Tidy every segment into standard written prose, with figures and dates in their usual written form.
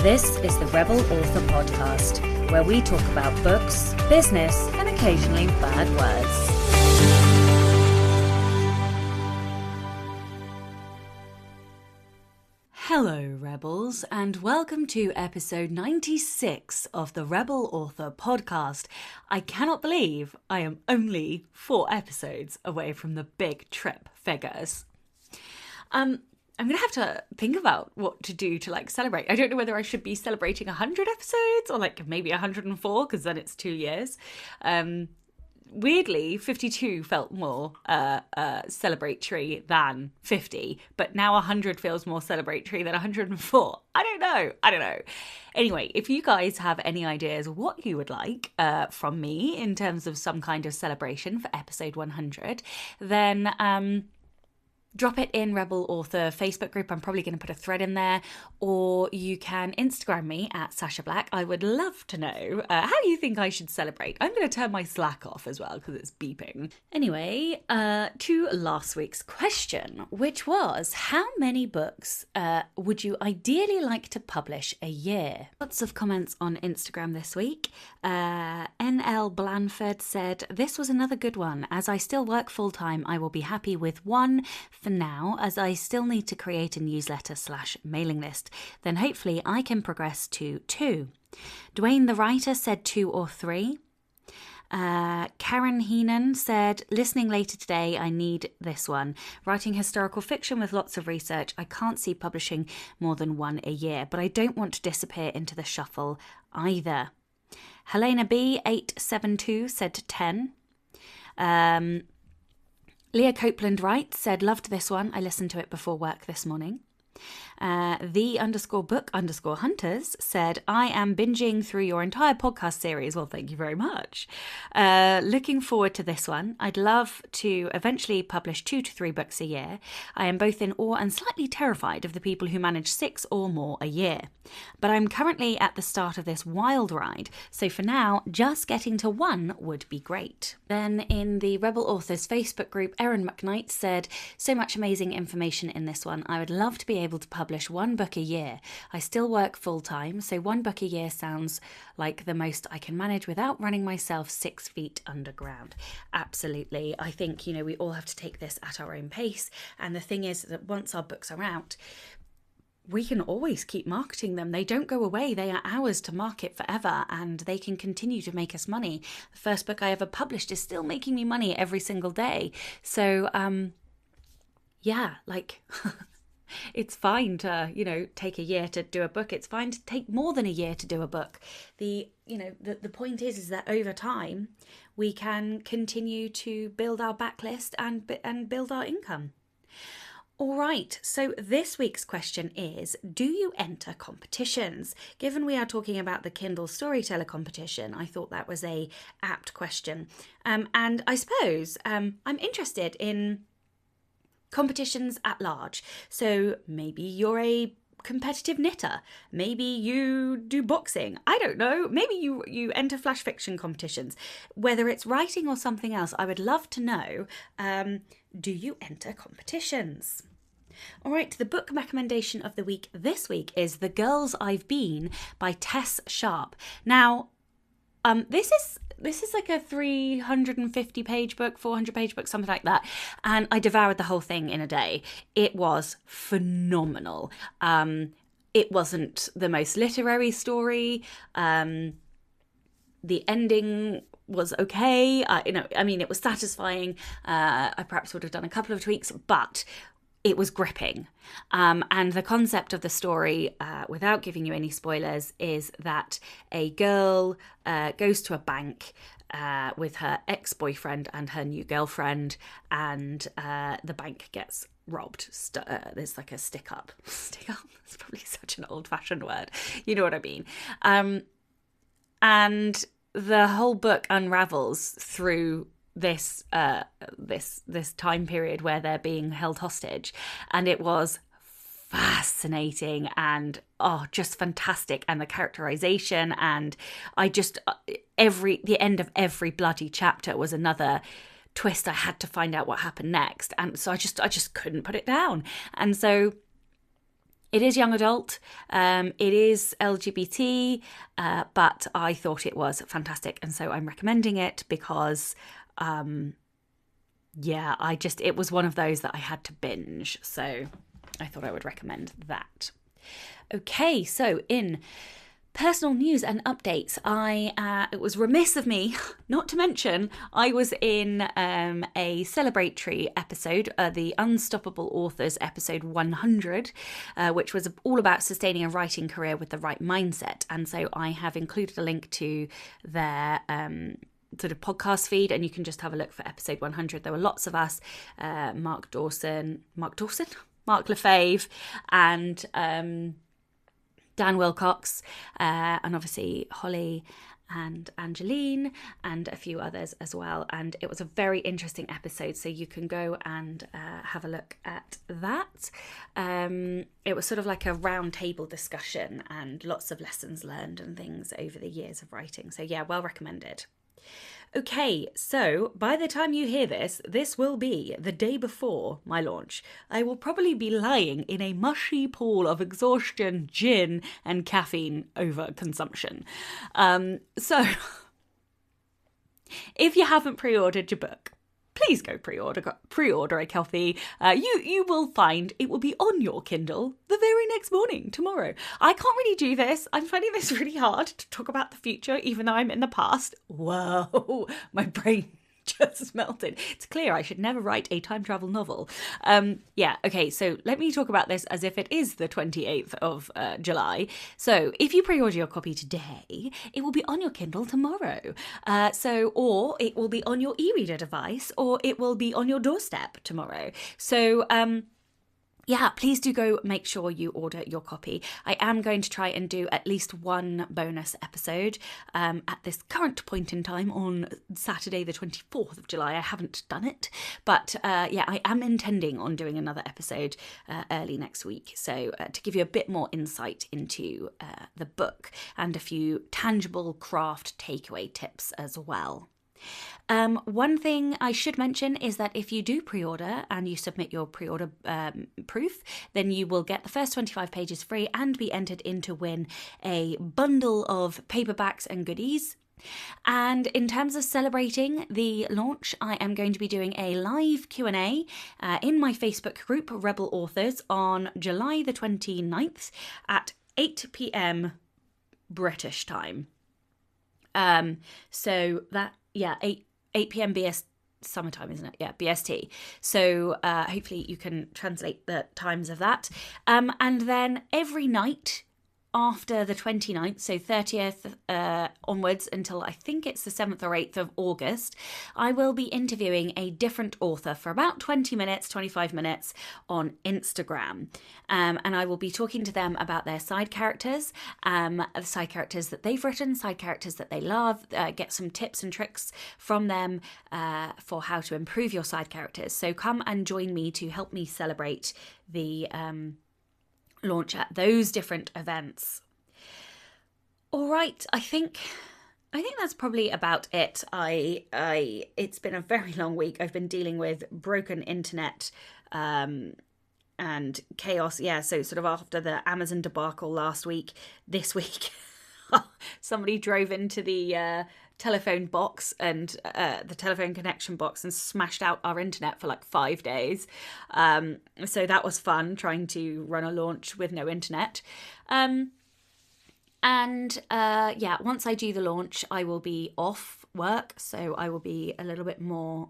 This is the Rebel Author Podcast, where we talk about books, business, and occasionally bad words. Hello, Rebels, and welcome to episode 96 of the Rebel Author Podcast. I cannot believe I am only 4 episodes away from the big trip figures. I'm going to have to think about what to do to celebrate. I don't know whether I should be celebrating 100 episodes or maybe 104, because then it's 2 years. Weirdly, 52 felt more celebratory than 50, but now 100 feels more celebratory than 104. I don't know. Anyway, if you guys have any ideas what you would like from me in terms of some kind of celebration for episode 100, then drop it in Rebel Author Facebook group. I'm probably going to put a thread in there, or you can Instagram me at Sasha Black. I would love to know how you think I should celebrate. I'm going to turn my Slack off as well because it's beeping. Anyway, to last week's question, which was, how many books would you ideally like to publish a year? Lots of comments on Instagram this week. NL Blanford said, this was another good one. As I still work full time, I will be happy with 1 for now, as I still need to create a newsletter/mailing list. Then hopefully I can progress to 2. Dwayne the writer said 2 or 3. Karen Heenan said, listening later today, I need this one. Writing historical fiction with lots of research. I can't see publishing more than 1 a year, but I don't want to disappear into the shuffle either. Helena B 872 said 10. Leah Copeland Wright said, loved this one. I listened to it before work this morning. The_book_hunters said, I am binging through your entire podcast series. Well, thank you very much. Looking forward to this one. I'd love to eventually publish 2 to 3 books a year. I am both in awe and slightly terrified of the people who manage 6 or more a year. But I'm currently at the start of this wild ride, so for now, just getting to 1 would be great. Then in the Rebel Authors Facebook group, Erin McKnight said, so much amazing information in this one. I would love to be able to publish 1 book a year. I still work full time, so 1 book a year sounds like the most I can manage without running myself 6 feet underground. Absolutely. I think, we all have to take this at our own pace. And the thing is that once our books are out, we can always keep marketing them. They don't go away. They are ours to market forever, and they can continue to make us money. The first book I ever published is still making me money every single day. So, it's fine to, take a year to do a book. It's fine to take more than a year to do a book. The point is that over time we can continue to build our backlist and build our income. All right, so this week's question is, do you enter competitions? Given we are talking about the Kindle Storyteller competition, I thought that was a apt question. And I suppose I'm interested in competitions at large. So maybe you're a competitive knitter. Maybe you do boxing. I don't know. Maybe you enter flash fiction competitions. Whether it's writing or something else, I would love to know, do you enter competitions? All right, the book recommendation of the week this week is The Girls I've Been by Tess Sharpe. Now, this is like a 350-page book, 400-page book, something like that. And I devoured the whole thing in a day. It was phenomenal. It wasn't the most literary story. The ending was okay. It was satisfying. I perhaps would have done a couple of tweaks, but it was gripping. And the concept of the story, without giving you any spoilers, is that a girl goes to a bank with her ex-boyfriend and her new girlfriend, and the bank gets robbed. There's like a stick up. Stick up? It's probably such an old-fashioned word. You know what I mean. And the whole book unravels through this time period where they're being held hostage, and it was fascinating and just fantastic. And the characterization, and I just the end of every bloody chapter was another twist. I had to find out what happened next, and so I just couldn't put it down. And so It is young adult, it is LGBT, but I thought it was fantastic, and so I'm recommending it because it was one of those that I had to binge, so I thought I would recommend that. Okay, so in personal news and updates, it was remiss of me not to mention I was in a celebratory episode, the Unstoppable Authors episode 100, which was all about sustaining a writing career with the right mindset. And so I have included a link to their sort of podcast feed, and you can just have a look for episode 100. There were lots of us, Mark Lefebvre, and Dan Wilcox, and obviously Holly and Angeline and a few others as well. And it was a very interesting episode, so you can go and have a look at that. It was sort of like a round table discussion and lots of lessons learned and things over the years of writing. So yeah, well recommended. Okay, so by the time you hear this, this will be the day before my launch. I will probably be lying in a mushy pool of exhaustion, gin, and caffeine overconsumption. So, if you haven't pre-ordered your book, please go pre-order a copy. You will find it will be on your Kindle the very next morning, tomorrow. I can't really do this. I'm finding this really hard to talk about the future, even though I'm in the past. Whoa, my brain just melted. It's clear I should never write a time travel novel. Okay, so let me talk about this as if it is the 28th of July. So if you pre-order your copy today, it will be on your Kindle tomorrow. Or it will be on your e-reader device, or it will be on your doorstep tomorrow. So please do go make sure you order your copy. I am going to try and do at least one bonus episode at this current point in time on Saturday the 24th of July. I haven't done it, but I am intending on doing another episode early next week. So to give you a bit more insight into the book and a few tangible craft takeaway tips as well. One thing I should mention is that if you do pre-order and you submit your pre-order proof, then you will get the first 25 pages free and be entered in to win a bundle of paperbacks and goodies. And in terms of celebrating the launch, I am going to be doing a live Q&A in my Facebook group, Rebel Authors, on July the 29th at 8 p.m. British time. 8 p.m. summertime, isn't it? Yeah, BST. So hopefully you can translate the times of that. And then every night after the 29th, so 30th onwards until I think it's the 7th or 8th of August, I will be interviewing a different author for about 20 minutes, 25 minutes on Instagram. And I will be talking to them about their side characters, side characters that they've written, side characters that they love, get some tips and tricks from them for how to improve your side characters. So come and join me to help me celebrate the launch at those different events. All right, I think that's probably about it. It's been a very long week. I've been dealing with broken internet and chaos. Yeah, so sort of after the Amazon debacle last week, this week somebody drove into the telephone box and the telephone connection box and smashed out our internet for like 5 days. So that was fun, trying to run a launch with no internet. Once I do the launch, I will be off work, so I will be a little bit more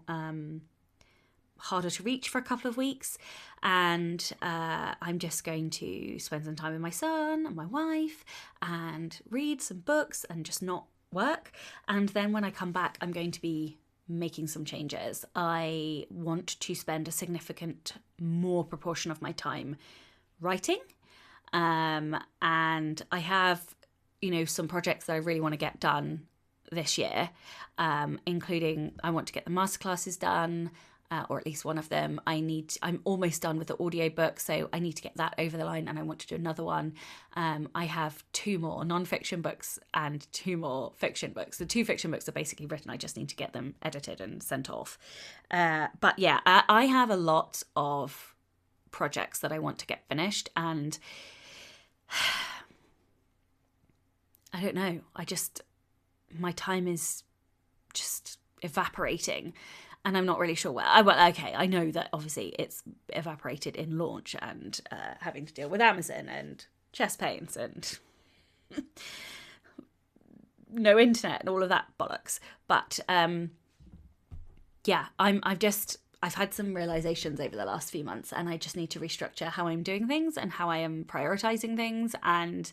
harder to reach for a couple of weeks, and I'm just going to spend some time with my son and my wife and read some books and just not work. And then when I come back, I'm going to be making some changes. I want to spend a significant more proportion of my time writing, and I have some projects that I really want to get done this year, including I want to get the masterclasses done, or at least one of them. I'm almost done with the audiobook, so I need to get that over the line, and I want to do another one. I have 2 more non-fiction books and 2 more fiction books. The 2 fiction books are basically written. I just need to get them edited and sent off. But yeah, I have a lot of projects that I want to get finished, and I don't know. My time is just evaporating. And I'm not really sure where. I know that obviously it's evaporated in launch and having to deal with Amazon and chest pains and no internet and all of that bollocks. But yeah, I've had some realizations over the last few months, and I just need to restructure how I'm doing things and how I am prioritizing things. And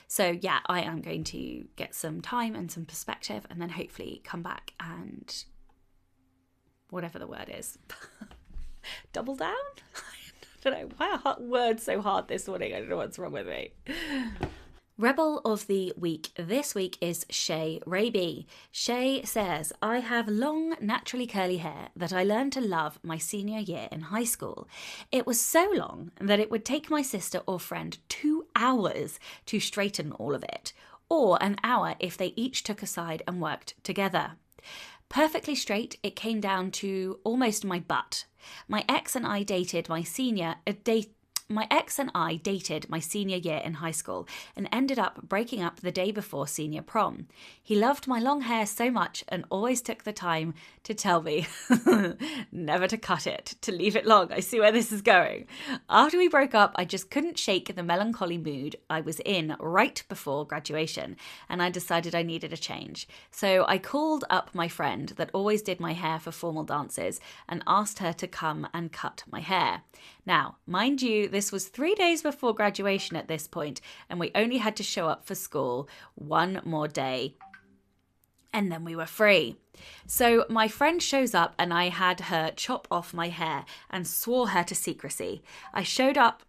so yeah, I am going to get some time and some perspective, and then hopefully come back and whatever the word is, double down? I don't know. Why are words so hard this morning? I don't know what's wrong with me. Rebel of the week this week is Shay Raby. Shay says, I have long, naturally curly hair that I learned to love my senior year in high school. It was so long that it would take my sister or friend 2 hours to straighten all of it, or an hour if they each took a side and worked together. Perfectly straight, it came down to almost my butt. My ex and I dated my senior year in high school and ended up breaking up the day before senior prom. He loved my long hair so much and always took the time to tell me never to cut it, to leave it long. I see where this is going. After we broke up, I just couldn't shake the melancholy mood I was in right before graduation, and I decided I needed a change. So I called up my friend that always did my hair for formal dances and asked her to come and cut my hair. Now, mind you, this was 3 days before graduation at this point, and we only had to show up for school one more day, and then we were free. So my friend shows up and I had her chop off my hair and swore her to secrecy. I showed up...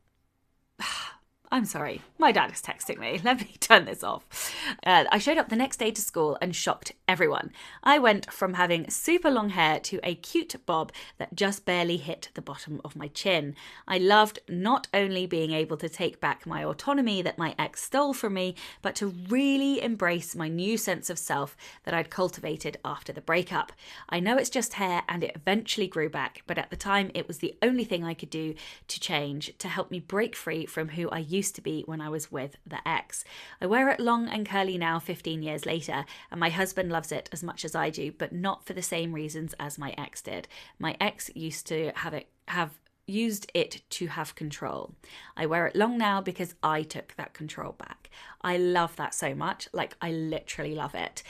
I'm sorry, my dad is texting me. Let me turn this off. I showed up the next day to school and shocked everyone. I went from having super long hair to a cute bob that just barely hit the bottom of my chin. I loved not only being able to take back my autonomy that my ex stole from me, but to really embrace my new sense of self that I'd cultivated after the breakup. I know it's just hair and it eventually grew back, but at the time it was the only thing I could do to change, to help me break free from who I used to be when I was with the ex. I wear it long and curly now 15 years later, and my husband loves it as much as I do, but not for the same reasons as my ex did. My ex used to used it to have control. I wear it long now because I took that control back. I love that so much. Like, I literally love it.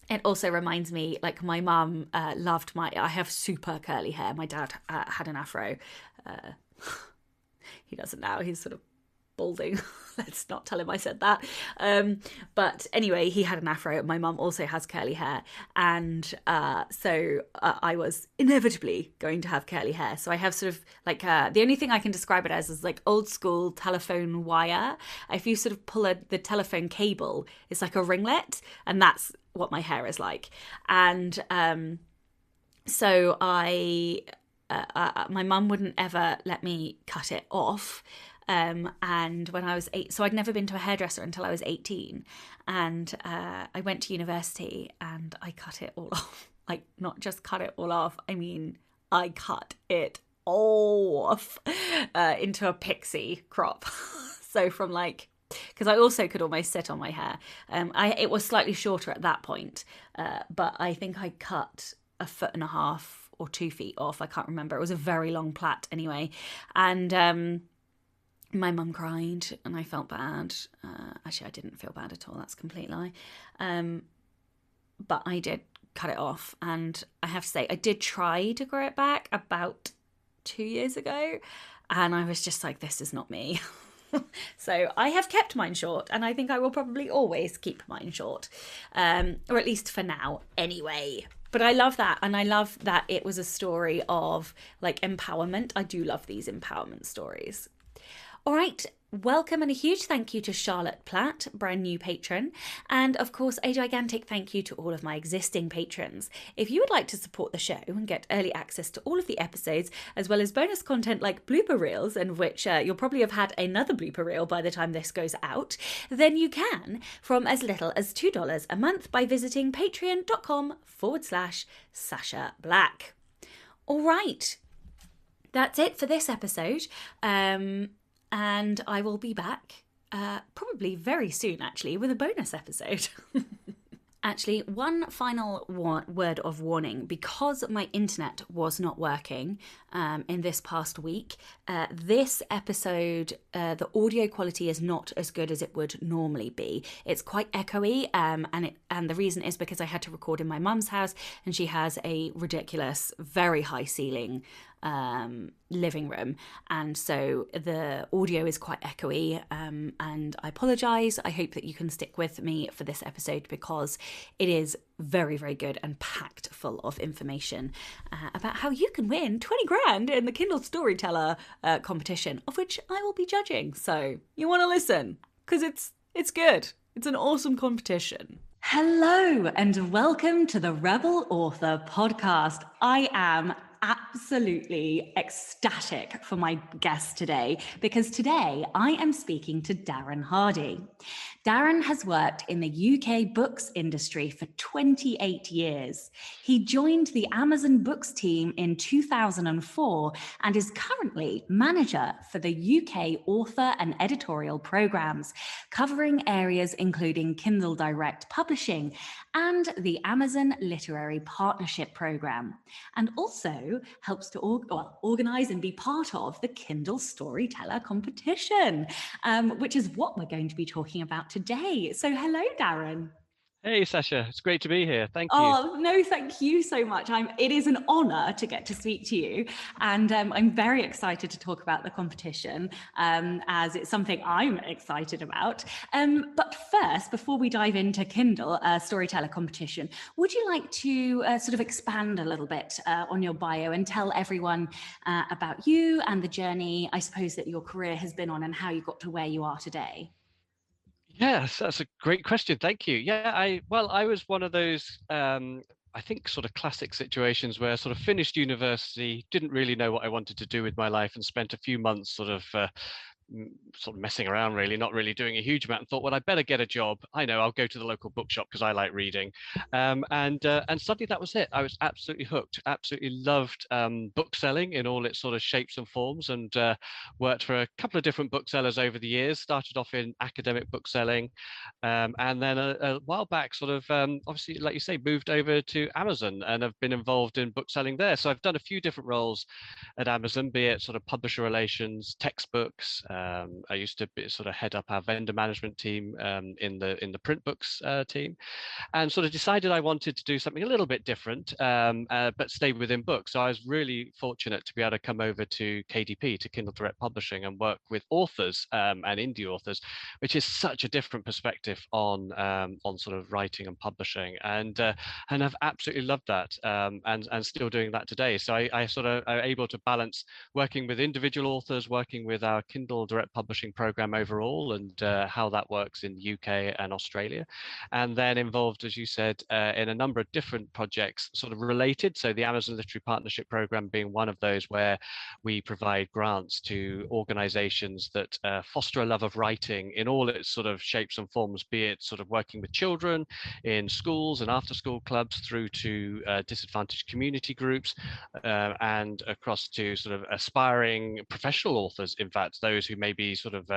It also reminds me, like, my mum loved I have super curly hair. My dad had an afro. He doesn't now. He's sort of balding. Let's not tell him I said that. But anyway, he had an afro. My mum also has curly hair. And so I was inevitably going to have curly hair. So I have sort of like, the only thing I can describe it as is like old school telephone wire. If you sort of pull the telephone cable, it's like a ringlet. And that's what my hair is like. And so my mum wouldn't ever let me cut it off. And when I was 8, so I'd never been to a hairdresser until I was 18. And I went to university and I cut it all off. Like, not just cut it all off. I mean, I cut it off into a pixie crop. So from like, because I also could almost sit on my hair. It was slightly shorter at that point, but I think I cut 1.5 feet or 2 feet off. I can't remember. It was a very long plait anyway. And my mum cried and I felt bad. Actually, I didn't feel bad at all. That's a complete lie. But I did cut it off. And I have to say, I did try to grow it back about 2 years ago. And I was just like, this is not me. So I have kept mine short, and I think I will probably always keep mine short. Or at least for now, anyway. But I love that, and I love that it was a story of like empowerment. I do love these empowerment stories. All right, welcome and a huge thank you to Charlotte Platt, brand new patron. And of course, a gigantic thank you to all of my existing patrons. If you would like to support the show and get early access to all of the episodes, as well as bonus content like blooper reels, and which you'll probably have had another blooper reel by the time this goes out, then you can from as little as $2 a month by visiting patreon.com/Sasha Black. All right, that's it for this episode. And I will be back probably very soon, actually, with a bonus episode. Actually, one final word of warning. Because my internet was not working in this past week, this episode, the audio quality is not as good as it would normally be. It's quite echoey, and the reason is because I had to record in my mum's house, and she has a ridiculous, very high ceiling living room, and so the audio is quite echoey, and I apologise. I hope that you can stick with me for this episode because it is very, very good and packed full of information about how you can win 20 grand in the Kindle Storyteller competition, of which I will be judging. So you want to listen because it's good. It's an awesome competition. Hello and welcome to the Rebel Author podcast. I am absolutely ecstatic for my guest today because today I am speaking to Darren Hardy. Darren has worked in the UK books industry for 28 years. He joined the Amazon Books team in 2004 and is currently manager for the UK author and editorial programs, covering areas including Kindle Direct Publishing and the Amazon Literary Partnership Program, and also helps to organise and be part of the Kindle Storyteller competition, which is what we're going to be talking about today. So hello, Darren. Hey, Sasha. It's great to be here. Thank you. Oh, no, thank you so much. It is an honour to get to speak to you. And I'm very excited to talk about the competition as it's something I'm excited about. But first, before we dive into Kindle Storyteller competition, would you like to sort of expand a little bit on your bio and tell everyone about you and the journey, I suppose, that your career has been on and how you got to where you are today? Yes, that's a great question. Thank you. Yeah, I was one of those, I think, sort of classic situations where I sort of finished university, didn't really know what I wanted to do with my life, and spent a few months sort of messing around, really, not really doing a huge amount, and thought, well, I better get a job. I know, I'll go to the local bookshop because I like reading. And suddenly that was it. I was absolutely hooked, absolutely loved book selling in all its sort of shapes and forms, and worked for a couple of different booksellers over the years. Started off in academic bookselling, and then a while back, sort of obviously, like you say, moved over to Amazon and have been involved in bookselling there. So I've done a few different roles at Amazon, be it sort of publisher relations, textbooks. I used to sort of head up our vendor management team in the print books team, and sort of decided I wanted to do something a little bit different, but stay within books. So I was really fortunate to be able to come over to KDP, to Kindle Direct Publishing, and work with authors and indie authors, which is such a different perspective on sort of writing and publishing, and I've absolutely loved that, and still doing that today. So I sort of are able to balance working with individual authors, working with our Kindle Direct Publishing program overall, and how that works in the UK and Australia, and then involved, as you said, in a number of different projects sort of related. So the Amazon Literary Partnership Program being one of those, where we provide grants to organizations that foster a love of writing in all its sort of shapes and forms, be it sort of working with children in schools and after school clubs, through to disadvantaged community groups, and across to sort of aspiring professional authors, in fact, those who may be sort of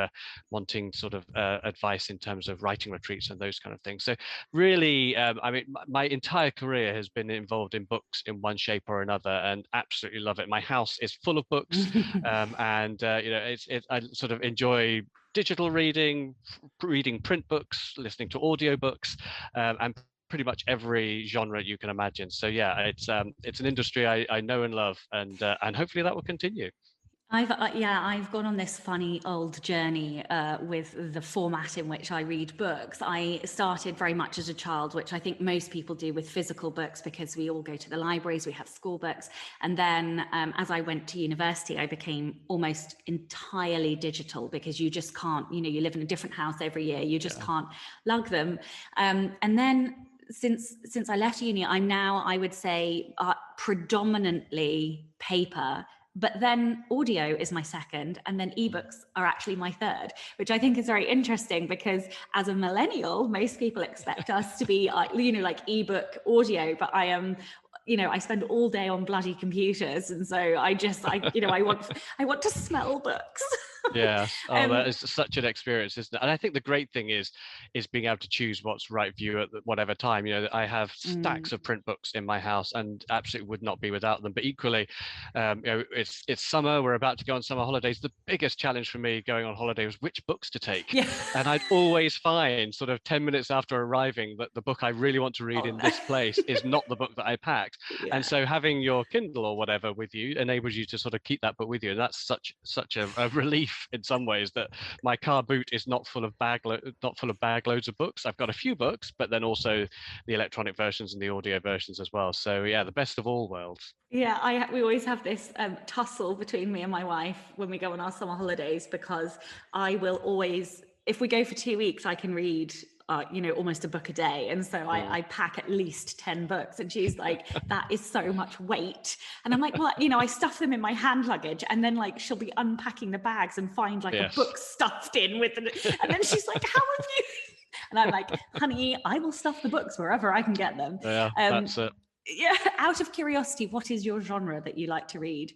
wanting sort of advice in terms of writing retreats and those kind of things. So really, I mean, my entire career has been involved in books in one shape or another, and absolutely love it. My house is full of books, and you know, I sort of enjoy digital reading, reading print books, listening to audiobooks, and pretty much every genre you can imagine. So yeah, it's an industry I know and love, and hopefully that will continue. I've gone on this funny old journey with the format in which I read books. I started very much as a child, which I think most people do, with physical books, because we all go to the libraries, we have school books. And then as I went to university, I became almost entirely digital, because you just can't, you know, you live in a different house every year, you just can't lug them. And then since I left uni, I'm now, I would say, predominantly paper. But then audio is my second, and then ebooks are actually my third, which I think is very interesting, because as a millennial, most people expect us to be, you know, like ebook audio, but I am, you know, I spend all day on bloody computers. And so I want to smell books. Yes. Oh, that um, is such an experience, isn't it? And I think the great thing is being able to choose what's right for you at whatever time. I have mm, stacks of print books in my house, and absolutely would not be without them. But equally, it's summer. We're about to go on summer holidays. The biggest challenge for me going on holiday was which books to take, yeah. and I'd always find sort of 10 minutes after arriving that the book I really want to read Oh in no. this place is not the book that I packed. And Yeah. so having your Kindle or whatever with you enables you to sort of keep that book with you. And that's such a relief in some ways that my car boot is not full of not full of bag loads of books. I've got a few books, but then also the electronic versions and the audio versions as well. So yeah, the best of all worlds. Yeah, we always have this tussle between me and my wife when we go on our summer holidays, because I will always, if we go for 2 weeks, I can read, almost a book a day. And so Mm. I pack at least 10 books. And she's like, that is so much weight. And I'm like, well, I stuff them in my hand luggage, and then like she'll be unpacking the bags and find like a Yes. book stuffed in with it. And then she's like, how have you? And I'm like, honey, I will stuff the books wherever I can get them. Yeah, that's it. Yeah, out of curiosity, what is your genre that you like to read?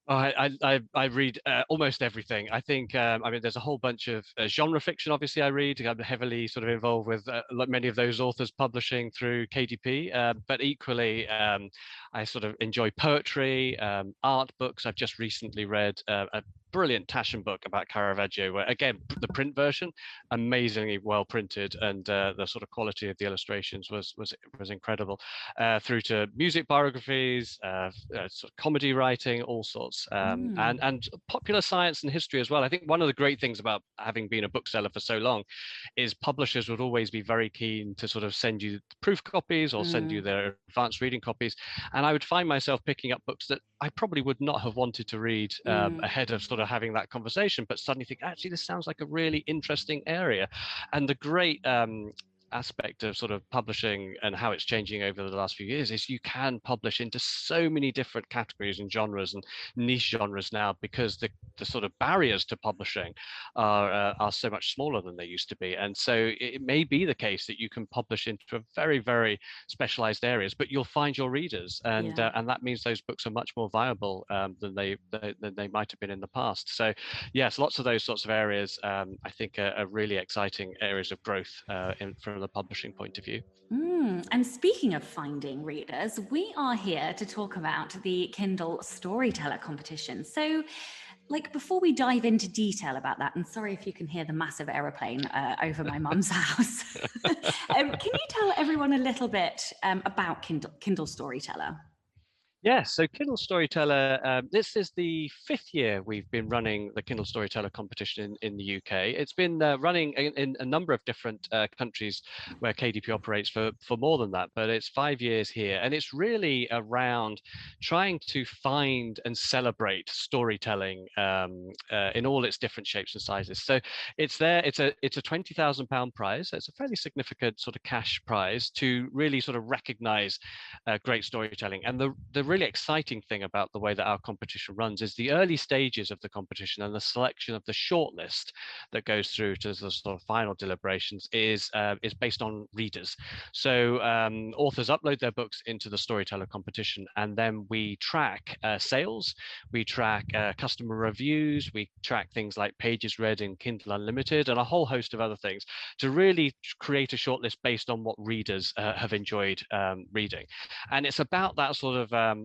Oh, I read almost everything. I think I mean there's a whole bunch of genre fiction. Obviously, I read. I'm heavily sort of involved with like many of those authors publishing through KDP. But equally, I sort of enjoy poetry, art books. I've just recently read a brilliant Taschen book about Caravaggio, where again the print version, amazingly well printed, and the sort of quality of the illustrations was incredible. Through to music biographies, sort of comedy writing, all sorts. Mm, And popular science and history as well. I think one of the great things about having been a bookseller for so long is publishers would always be very keen to sort of send you proof copies or send you mm, their advanced reading copies. And I would find myself picking up books that I probably would not have wanted to read mm, ahead of sort of having that conversation, but suddenly think, actually, this sounds like a really interesting area. And the great aspect of sort of publishing and how it's changing over the last few years is you can publish into so many different categories and genres and niche genres now, because the sort of barriers to publishing are so much smaller than they used to be. And so it may be the case that you can publish into a very, very specialized areas, but you'll find your readers, yeah. and that means those books are much more viable than they might have been in the past. So yes, lots of those sorts of areas I think are really exciting areas of growth from the publishing point of view. And speaking of finding readers, we are here to talk about the Kindle Storyteller competition. So, like, before we dive into detail about that, and sorry if you can hear the massive aeroplane over my mum's house, can you tell everyone a little bit about Kindle Storyteller? Yeah, so Kindle Storyteller, this is the 5th year we've been running the Kindle Storyteller competition in the UK. It's been running in a number of different countries where KDP operates for more than that, but it's 5 years here. And it's really around trying to find and celebrate storytelling in all its different shapes and sizes. So it's a £20,000 prize. So it's a fairly significant sort of cash prize to really sort of recognize great storytelling. And the really exciting thing about the way that our competition runs is the early stages of the competition and the selection of the shortlist that goes through to the sort of final deliberations is based on readers. So authors upload their books into the storyteller competition, and then we track sales, we track customer reviews, we track things like pages read in Kindle Unlimited, and a whole host of other things to really create a shortlist based on what readers have enjoyed reading. And it's about that sort of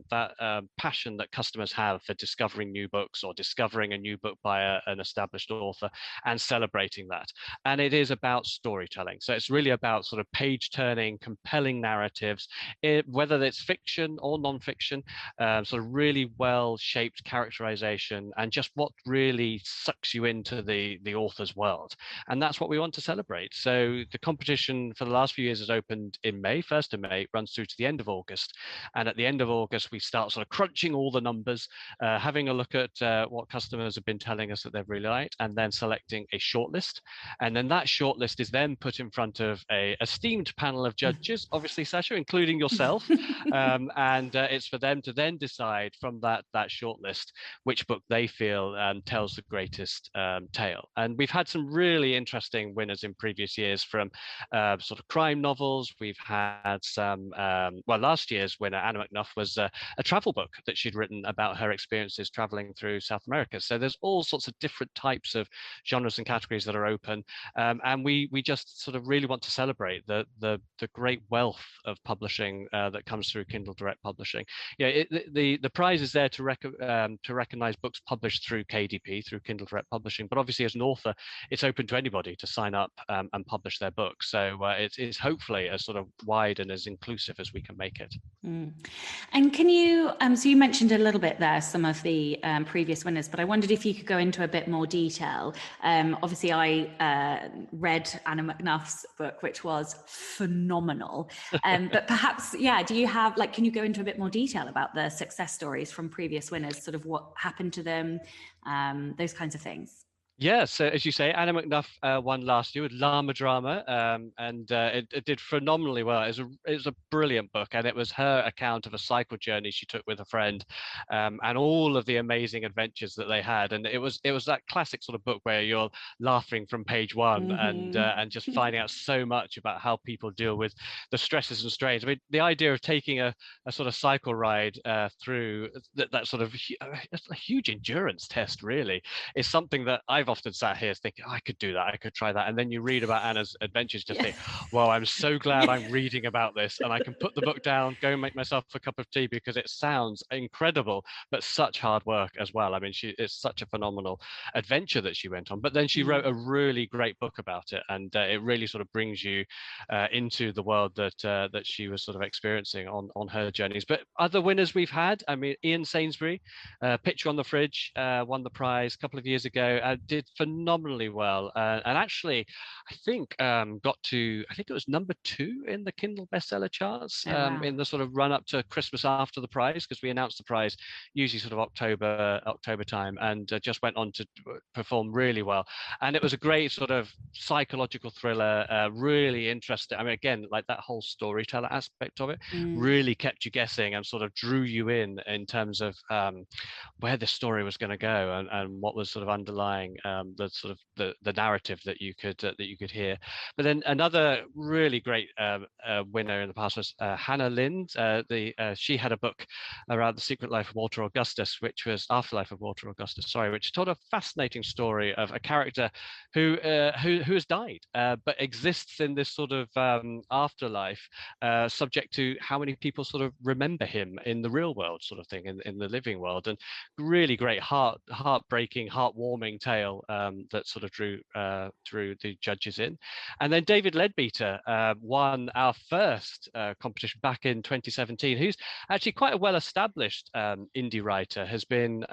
passion that customers have for discovering new books or discovering a new book by an established author and celebrating that. And it is about storytelling. So it's really about sort of page turning, compelling narratives, whether it's fiction or non-fiction, sort of really well shaped characterization and just what really sucks you into the author's world. And that's what we want to celebrate. So the competition for the last few years has opened in May, 1st of May, runs through to the end of August. And at the end of August, we start sort of crunching all the numbers, having a look at what customers have been telling us that they've really liked, and then selecting a shortlist. And then that shortlist is then put in front of a esteemed panel of judges, obviously, Sasha, including yourself. And it's for them to then decide from that shortlist which book they feel tells the greatest tale. And we've had some really interesting winners in previous years from sort of crime novels. We've had some, well, last year's winner, Anna McNuff, was a travel book that she'd written about her experiences traveling through South America. So there's all sorts of different types of genres and categories that are open, and we just sort of really want to celebrate the great wealth of publishing that comes through Kindle Direct Publishing. Yeah, the prize is there to recognize books published through KDP, through Kindle Direct Publishing, but obviously as an author, it's open to anybody to sign up and publish their book. So it's hopefully as sort of wide and as inclusive as we can make it. And can you, so you mentioned a little bit there some of the previous winners, but I wondered if you could go into a bit more detail. Obviously, I read Anna McNuff's book, which was phenomenal. But perhaps, yeah, do you have, like, can you go into a bit more detail about the success stories from previous winners, sort of what happened to them, those kinds of things? Yeah, so as you say, Anna McNuff won last year with Llama Drama, and it did phenomenally well. It was a brilliant book, and it was her account of a cycle journey she took with a friend, and all of the amazing adventures that they had. And it was that classic sort of book where you're laughing from page one, and just finding out so much about how people deal with the stresses and strains. I mean, the idea of taking a sort of cycle ride through that sort of a huge endurance test really is something that I've often sat here thinking, oh, I could do that, I could try that. And then you read about Anna's adventures, just think, well, I'm so glad I'm reading about this, and I can put the book down, go and make myself a cup of tea, because it sounds incredible, but such hard work as well. I mean, it's such a phenomenal adventure that she went on. But then she wrote a really great book about it, and it really sort of brings you into the world that she was sort of experiencing on her journeys. But other winners we've had, I mean, Ian Sainsbury, Picture on the Fridge, won the prize a couple of years ago, did phenomenally well, and actually I think it was number 2 in the Kindle bestseller charts in the sort of run up to Christmas after the prize, because we announced the prize usually sort of October time, and just went on to perform really well. And it was a great sort of psychological thriller, really interesting. I mean, again, like that whole storyteller aspect of it really kept you guessing and sort of drew you in terms of where the story was going to go, and what was sort of underlying the sort of the narrative that you could hear. But then another really great winner in the past was Hannah Lind. She had a book around the secret life of Walter Augustus, which was Afterlife of Walter Augustus, which told a fascinating story of a character who has died, but exists in this sort of afterlife, subject to how many people sort of remember him in the real world, sort of thing, in the living world. And really great, heartbreaking, heartwarming tale that sort of drew the judges in. And then David Ledbeter won our first competition back in 2017, who's actually quite a well-established indie writer, has been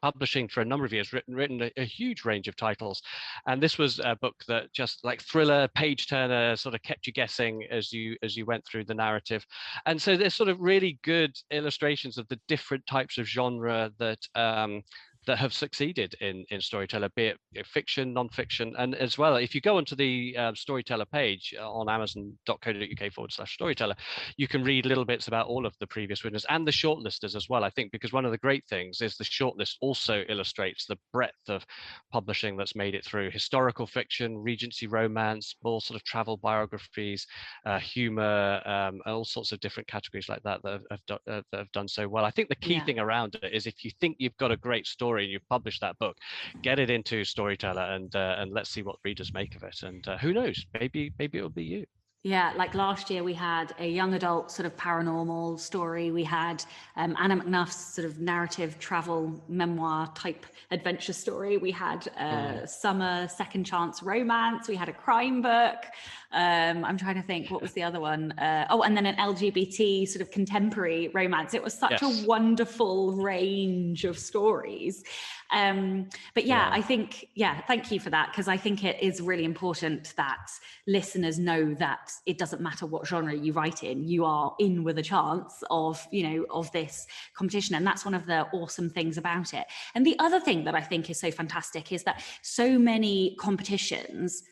publishing for a number of years, written a huge range of titles. And this was a book that just like thriller, page turner, sort of kept you guessing as you went through the narrative. And so there's sort of really good illustrations of the different types of genre that have succeeded in Storyteller, be it fiction, non-fiction, and as well, if you go onto the Storyteller page on amazon.co.uk/Storyteller, you can read little bits about all of the previous winners and the shortlisters as well, I think, because one of the great things is the shortlist also illustrates the breadth of publishing that's made it through historical fiction, Regency romance, more sort of travel biographies, humor, all sorts of different categories like that have done so well. I think the key thing around it is if you think you've got a great story and you've published that book, get it into Storyteller and let's see what readers make of it. And who knows, maybe it'll be you. Yeah, like last year we had a young adult sort of paranormal story. We had Anna McNuff's sort of narrative travel memoir type adventure story. We had summer second chance romance. We had a crime book. I'm trying to think, what was the other one? And then an LGBT sort of contemporary romance. It was such a wonderful range of stories. But I think, thank you for that, because I think it is really important that listeners know that it doesn't matter what genre you write in, you are in with a chance of this competition. And that's one of the awesome things about it. And the other thing that I think is so fantastic is that so many competitions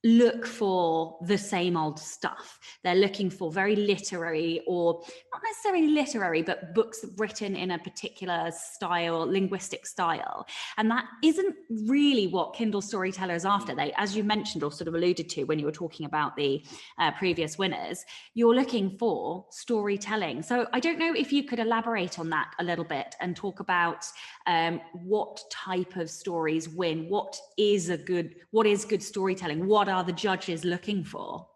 look for the same old stuff. They're looking for very literary, or not necessarily literary, but books written in a particular style, linguistic style. And that isn't really what Kindle Storyteller is after. They, as you mentioned or sort of alluded to when you were talking about the previous winners, you're looking for storytelling. So I don't know if you could elaborate on that a little bit and talk about what type of stories win, what is good storytelling, what are the judges looking for?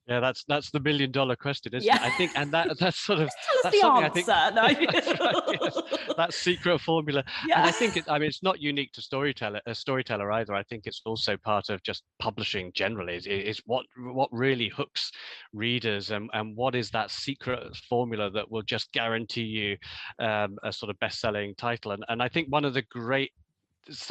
Yeah, that's the million dollar question, isn't it? I think, and that's sort of Tell us that's the something I think. answer. No. That's right. Yes, that secret formula. Yeah. And I think I mean, it's not unique to storyteller either. I think it's also part of just publishing generally. Is what really hooks readers, and what is that secret formula that will just guarantee you a sort of best-selling title. And I think one of the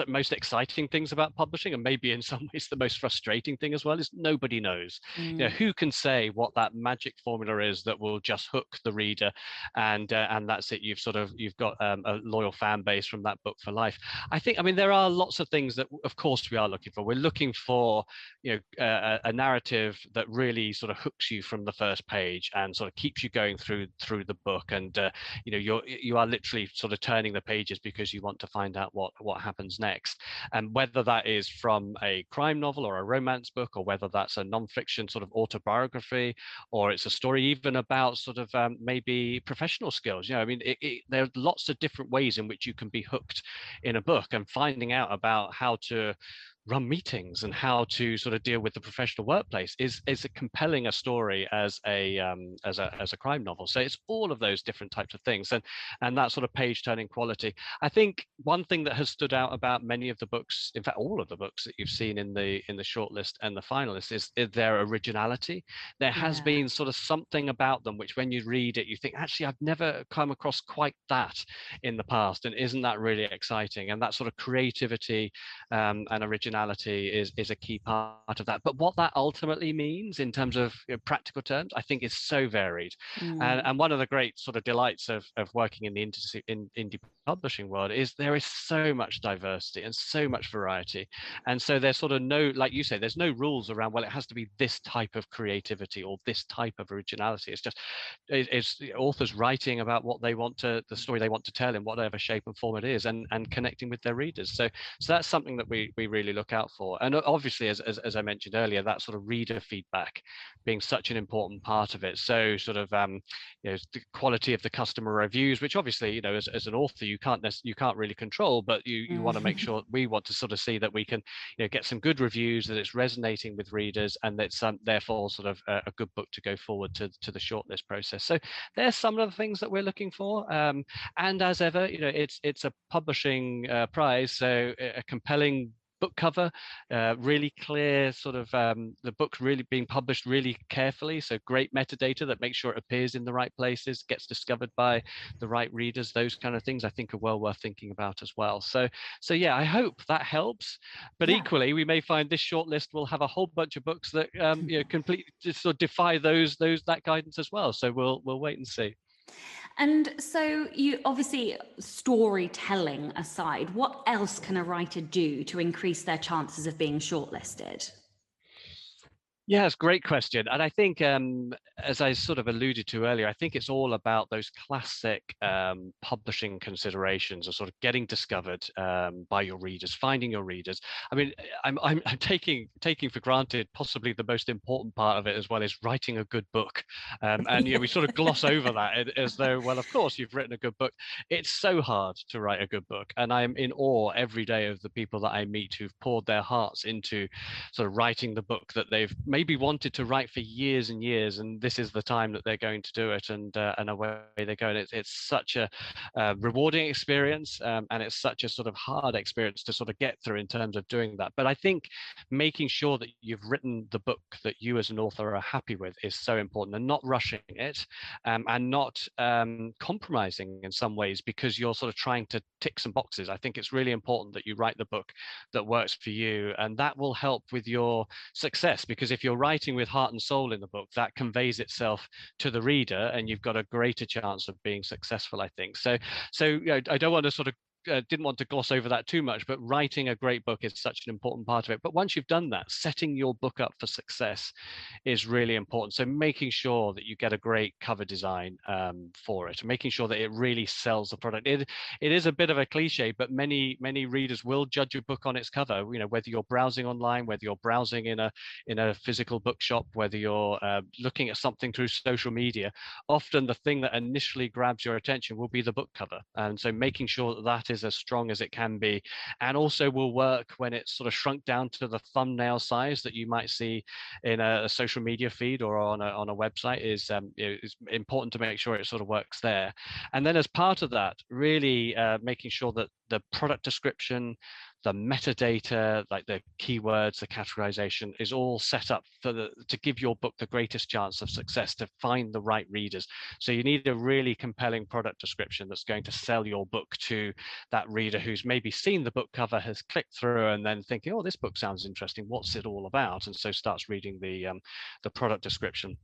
most exciting things about publishing, and maybe in some ways the most frustrating thing as well, is nobody knows. You know, who can say what that magic formula is that will just hook the reader, and that's it. You've got a loyal fan base from that book for life. I think, I mean, there are lots of things that of course we are looking for. We're looking for, you know, a narrative that really sort of hooks you from the first page and sort of keeps you going through the book, and you know, you are literally sort of turning the pages because you want to find out what happens next. And whether that is from a crime novel or a romance book, or whether that's a non-fiction sort of autobiography, or it's a story even about sort of maybe professional skills. You know, I mean, there are lots of different ways in which you can be hooked in a book, and finding out about how to run meetings and how to sort of deal with the professional workplace is a compelling a story as a crime novel. So it's all of those different types of things, and that sort of page turning quality. I think one thing that has stood out about many of the books, in fact all of the books that you've seen in the shortlist and the finalists, is their originality. There has been sort of something about them which when you read it you think, actually I've never come across quite that in the past, and isn't that really exciting? And that sort of creativity and originality is a key part of that. But what that ultimately means in terms of, you know, practical terms, I think is so varied. And one of the great sort of delights of working in the indie publishing world is there is so much diversity and so much variety. And so there's sort of no, like you say, there's no rules around, well, it has to be this type of creativity or this type of originality. It's just, it's authors writing about what they want to, the story they want to tell in whatever shape and form it is, and connecting with their readers. So that's something that we really look out for. And obviously, as I mentioned earlier, that sort of reader feedback being such an important part of it. So sort of you know, the quality of the customer reviews, which obviously, you know, as an author you can't really control, but you want to make sure, we want to sort of see that we can, you know, get some good reviews, that it's resonating with readers, and that's therefore sort of a good book to go forward to the shortlist process. So there's some of the things that we're looking for. And as ever, you know, it's a publishing prize, so a compelling book cover, really clear sort of the book really being published really carefully, so great metadata that makes sure it appears in the right places, gets discovered by the right readers. Those kind of things I think are well worth thinking about as well. So yeah, I hope that helps. But equally, we may find this shortlist will have a whole bunch of books that you know, completely just sort of defy that guidance as well. So we'll wait and see. And so, you obviously, storytelling aside, what else can a writer do to increase their chances of being shortlisted? Yes, great question. And I think, as I sort of alluded to earlier, I think it's all about those classic publishing considerations of sort of getting discovered by your readers, finding your readers. I mean, I'm taking for granted possibly the most important part of it as well is writing a good book. And you know, we sort of gloss over that as though, well, of course you've written a good book. It's so hard to write a good book, and I'm in awe every day of the people that I meet who've poured their hearts into sort of writing the book that they've maybe wanted to write for years and years, and this is the time that they're going to do it, and away they go. And it's such a rewarding experience, and it's such a sort of hard experience to sort of get through in terms of doing that. But I think making sure that you've written the book that you as an author are happy with is so important, and not rushing it, and not compromising in some ways because you're sort of trying to tick some boxes. I think it's really important that you write the book that works for you, and that will help with your success, because if you're writing with heart and soul in the book, that conveys itself to the reader, and you've got a greater chance of being successful, I think. So you know, I don't want to sort of didn't want to gloss over that too much, but writing a great book is such an important part of it. But once you've done that, setting your book up for success is really important. So making sure that you get a great cover design for it, making sure that it really sells the product. It is a bit of a cliche, but many readers will judge a book on its cover. You know, whether you're browsing online, whether you're browsing in a physical bookshop, whether you're looking at something through social media, often the thing that initially grabs your attention will be the book cover. And so making sure that that is as strong as it can be, and also will work when it's sort of shrunk down to the thumbnail size that you might see in a social media feed or on a website, is important to make sure it sort of works there. And then as part of that, really making sure that the product description, the metadata, like the keywords, the categorization, is all set up to give your book the greatest chance of success, to find the right readers. So you need a really compelling product description that's going to sell your book to that reader who's maybe seen the book cover, has clicked through, and then thinking, oh, this book sounds interesting, what's it all about? And so starts reading the product description.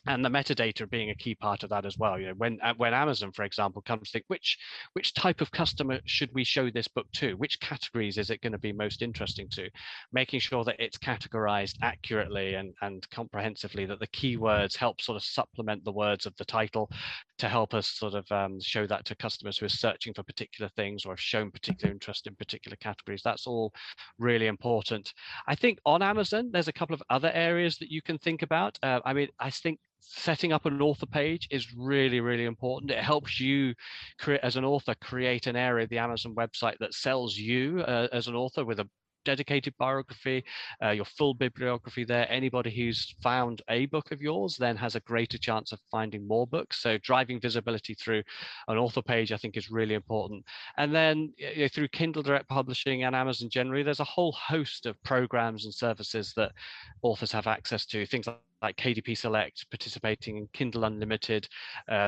And the metadata being a key part of that as well. You know, when Amazon, for example, comes to think, which type of customer should we show this book to? Which categories is it going to be most interesting to? Making sure that it's categorized accurately and comprehensively, that the keywords help sort of supplement the words of the title to help us sort of show that to customers who are searching for particular things or have shown particular interest in particular categories. That's all really important. I think on Amazon, there's a couple of other areas that you can think about. I mean, I think setting up an author page is really, really important. It helps you as an author, create an area of the Amazon website that sells you as an author, with a dedicated biography, your full bibliography there. Anybody who's found a book of yours then has a greater chance of finding more books. So driving visibility through an author page, I think, is really important. And then through Kindle Direct Publishing and Amazon generally, there's a whole host of programs and services that authors have access to. Things like KDP Select, participating in Kindle Unlimited,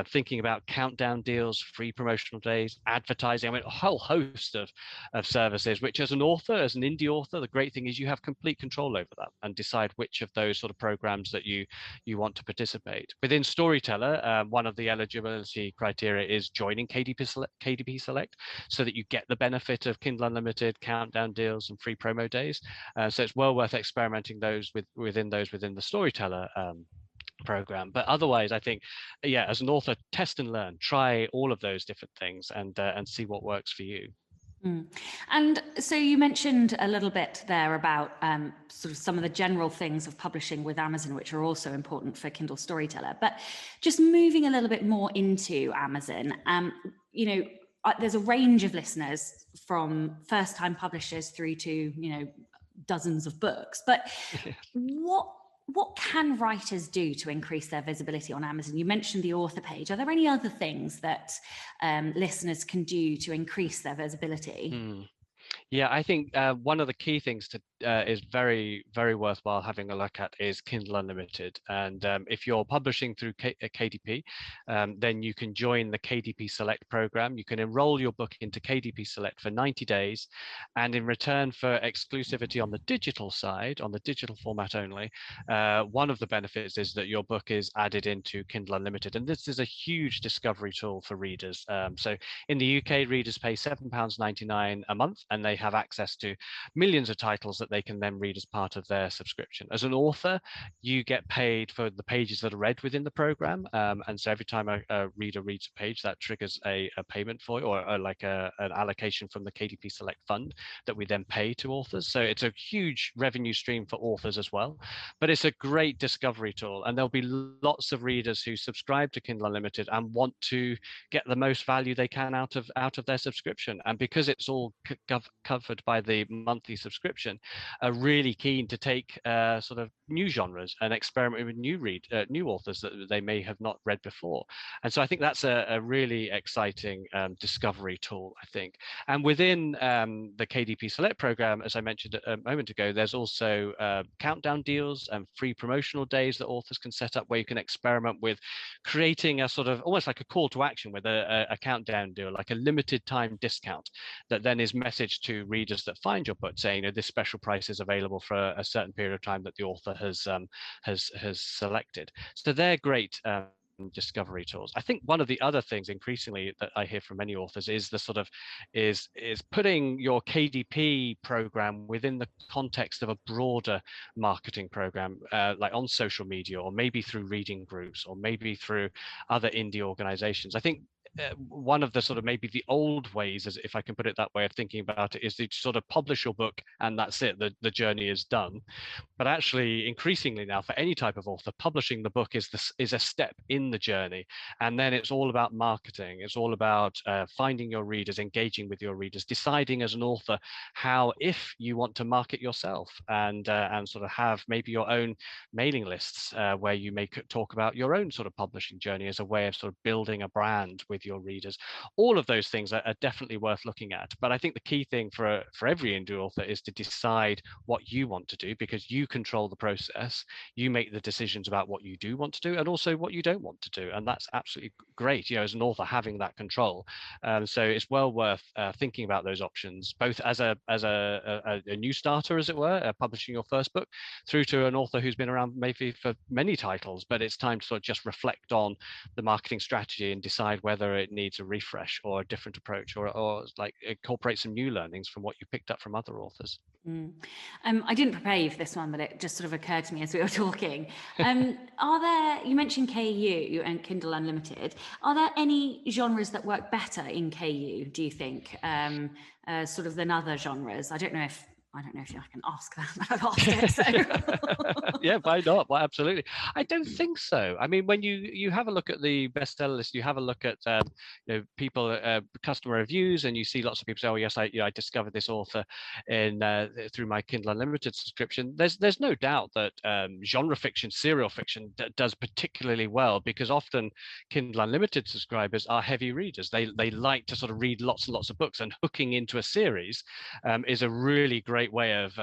thinking about countdown deals, free promotional days, advertising. I mean, a whole host of services, which as an author, as an indie author, the great thing is you have complete control over that and decide which of those sort of programs that you want to participate. Within Storyteller, one of the eligibility criteria is joining KDP Select, so that you get the benefit of Kindle Unlimited, countdown deals, and free promo days. So it's well worth experimenting within the Storyteller program. But otherwise, I think, yeah, as an author, test and learn, try all of those different things and see what works for you. And so you mentioned a little bit there about sort of some of the general things of publishing with Amazon, which are also important for Kindle Storyteller. But just moving a little bit more into Amazon, there's a range of listeners, from first-time publishers through to dozens of books. But what can writers do to increase their visibility on Amazon? You mentioned the author page. Are there any other things that listeners can do to increase their visibility? Yeah, I think one of the key things to is very, very worthwhile having a look at is Kindle Unlimited. And if you're publishing through KDP, then you can join the KDP Select program. You can enroll your book into KDP Select for 90 days. And in return for exclusivity on the digital side, on the digital format only, one of the benefits is that your book is added into Kindle Unlimited. And this is a huge discovery tool for readers. So in the UK, readers pay £7.99 a month, and they have access to millions of titles that they can then read as part of their subscription. As an author, you get paid for the pages that are read within the program. And so every time a reader reads a page, that triggers a payment for you, or like an allocation from the KDP Select Fund that we then pay to authors. So it's a huge revenue stream for authors as well. But it's a great discovery tool. And there'll be lots of readers who subscribe to Kindle Unlimited and want to get the most value they can out of their subscription. And because it's all covered by the monthly subscription, are really keen to take sort of new genres and experiment with new authors that they may have not read before. And so I think that's a really exciting discovery tool, I think. And within the KDP Select program, as I mentioned a moment ago, there's also countdown deals and free promotional days that authors can set up, where you can experiment with creating a sort of almost like a call to action with a countdown deal, like a limited time discount that then is messaged to readers that find your book, saying, this special price is available for a certain period of time that the author has selected. So they're great discovery tools. I think one of the other things increasingly that I hear from many authors is the sort of is putting your KDP program within the context of a broader marketing program, like on social media, or maybe through reading groups, or maybe through other indie organizations. I think one of the sort of maybe the old ways, as if I can put it that way, of thinking about it, is to sort of publish your book and that's it, the journey is done. But actually, increasingly now, for any type of author, publishing the book is a step in the journey, and then it's all about marketing. It's all about finding your readers, engaging with your readers, deciding as an author how, if you want to market yourself, and sort of have maybe your own mailing lists where you may talk about your own sort of publishing journey as a way of sort of building a brand with your readers. All of those things are definitely worth looking at. But I think the key thing for every indie author is to decide what you want to do, because you control the process. You make the decisions about what you do want to do and also what you don't want to do. And that's absolutely great, as an author, having that control. So it's well worth thinking about those options, both as a new starter, as it were, publishing your first book, through to an author who's been around maybe for many titles, but it's time to sort of just reflect on the marketing strategy and decide whether it needs a refresh or a different approach, or like incorporate some new learnings from what you picked up from other authors. I didn't prepare you for this one, but it just sort of occurred to me as we were talking. You mentioned KU and Kindle Unlimited. Are there any genres that work better in KU, do you think, sort of than other genres? I don't know if I can ask that, but I've asked it. So. Yeah, why not? Well, absolutely. I don't think so. I mean, when you have a look at the bestseller list, you have a look at people, customer reviews, and you see lots of people say, "Oh, yes, I discovered this author through my Kindle Unlimited subscription." There's no doubt that genre fiction, serial fiction, does particularly well, because often Kindle Unlimited subscribers are heavy readers. They like to sort of read lots and lots of books, and hooking into a series is a really great way of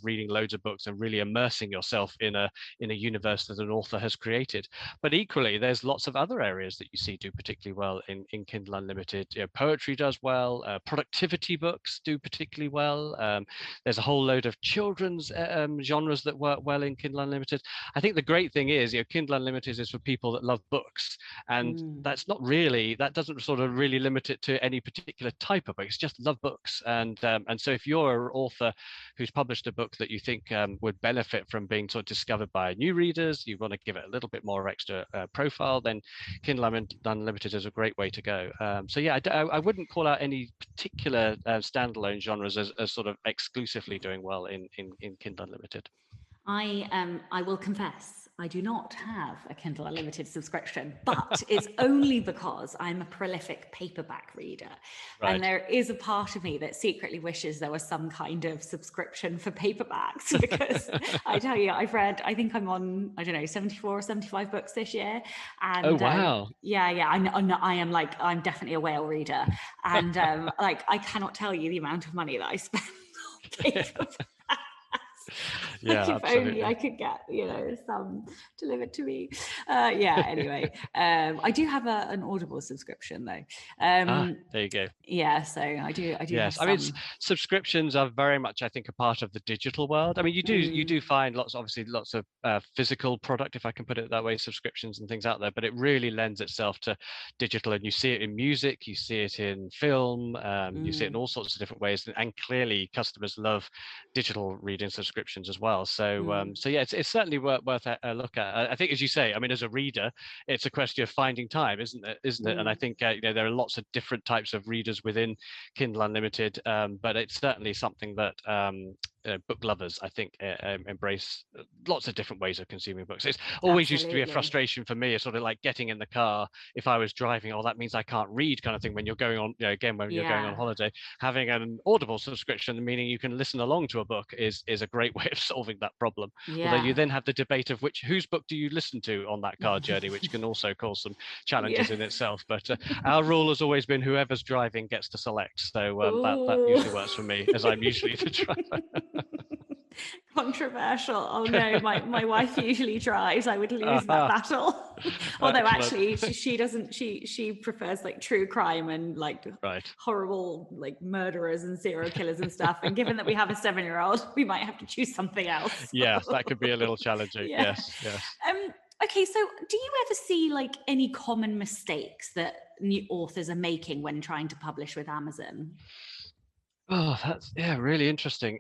reading loads of books and really immersing yourself in a universe that an author has created. But equally, there's lots of other areas that you see do particularly well in Kindle Unlimited. Poetry does well. Productivity books do particularly well. There's a whole load of children's genres that work well in Kindle Unlimited. I think the great thing is, Kindle Unlimited is for people that love books, and that doesn't sort of really limit it to any particular type of book. It's just love books, and so if you're an author who's published a book that you think would benefit from being sort of discovered by new readers, you want to give it a little bit more extra profile, then Kindle Unlimited is a great way to go. So yeah, I wouldn't call out any particular standalone genres as sort of exclusively doing well in Kindle Unlimited. I will confess, I do not have a Kindle Unlimited subscription, but it's only because I'm a prolific paperback reader. Right. And there is a part of me that secretly wishes there was some kind of subscription for paperbacks, because I tell you, I think I'm on, 74 or 75 books this year. And, oh, wow. I'm definitely a whale reader. And I cannot tell you the amount of money that I spend on paperbacks. Yeah, if absolutely. only I could get some delivered to me. Anyway, I do have an Audible subscription though. There you go. Yeah, so I do. Yes, I mean, subscriptions are very much, I think, a part of the digital world. I mean, you do find lots of physical product, if I can put it that way, subscriptions and things out there, but it really lends itself to digital, and you see it in music, you see it in film, you see it in all sorts of different ways, and clearly customers love digital reading subscriptions as well. So yeah, it's certainly worth a look at. I think, as you say, I mean, as a reader, it's a question of finding time, isn't it? And I think there are lots of different types of readers within Kindle Unlimited, but it's certainly something that book lovers, I think, embrace lots of different ways of consuming books. It's always used to be a frustration for me, sort of like getting in the car if I was driving. Oh, that means I can't read, kind of thing. When you're going on, when you're going on holiday, having an Audible subscription, meaning you can listen along to a book, is a great way of solving that problem. Although you then have the debate of whose book do you listen to on that car journey, which can also cause some challenges in itself. But our rule has always been whoever's driving gets to select. So that usually works for me, as I'm usually the driver. Controversial. Oh no, my wife usually drives. I would lose that battle. Although actually she doesn't, she prefers like true crime and like horrible like murderers and serial killers and stuff. And given that we have a 7-year-old, we might have to choose something else. Yes, that could be a little challenging. Yes. Okay, so do you ever see like any common mistakes that new authors are making when trying to publish with Amazon? Oh, that's really interesting.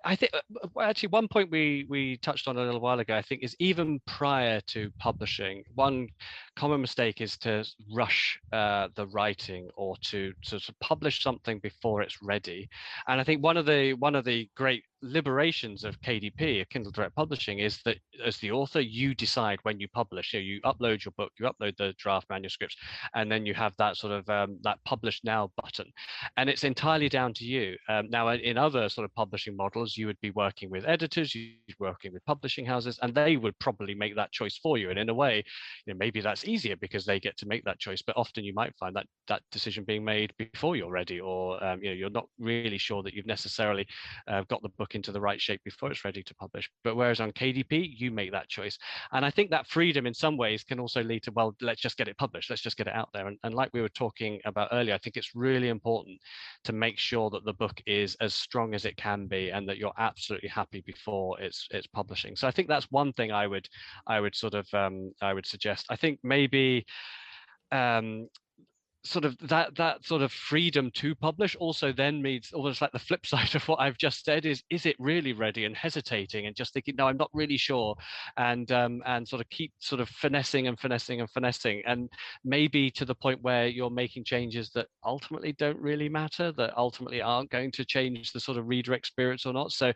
I think well, actually one point we touched on a little while ago, I think, is even prior to publishing, one common mistake is to rush the writing or to publish something before it's ready. And I think one of the great liberations of KDP, of Kindle Direct Publishing, is that as the author, you decide when you publish. You upload your book, you upload the draft manuscripts, and then you have that sort of that publish now button, and it's entirely down to you. Now, in other sort of publishing models, you would be working with editors, you'd be working with publishing houses, and they would probably make that choice for you. And in a way, maybe that's easier because they get to make that choice. But often you might find that decision being made before you're ready, or you're not really sure that you've necessarily got the book into the right shape before it's ready to publish. But whereas on KDP, you make that choice. And I think that freedom in some ways can also lead to, well, let's just get it published, let's just get it out there. And like we were talking about earlier, I think it's really important to make sure that the book is as strong as it can be and that you're absolutely happy before it's publishing. So I think that's one thing I would sort of I would suggest. I think maybe sort of that sort of freedom to publish also then means almost like the flip side of what I've just said is it really ready, and hesitating and just thinking, no, I'm not really sure, and sort of keep sort of finessing and finessing and finessing, and maybe to the point where you're making changes that ultimately don't really matter, that ultimately aren't going to change the sort of reader experience or not. So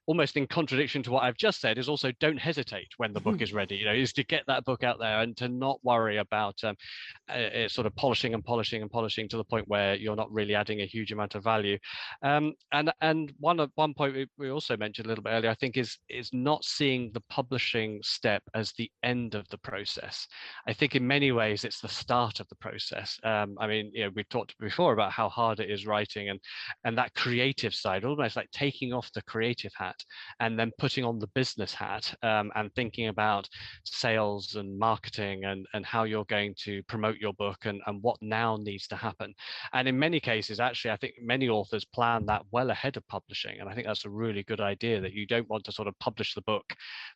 almost in contradiction to what I've just said is also don't hesitate when the book is ready, is to get that book out there and to not worry about sort of polishing and polishing and polishing to the point where you're not really adding a huge amount of value. And one point we also mentioned a little bit earlier, I think, is not seeing the publishing step as the end of the process. I think in many ways it's the start of the process. I mean, we talked before about how hard it is writing, and that creative side, almost like taking off the creative hat and then putting on the business hat, and thinking about sales and marketing and how you're going to promote your book and what now needs to happen. And in many cases, actually, I think many authors plan that well ahead of publishing. And I think that's a really good idea, that you don't want to sort of publish the book,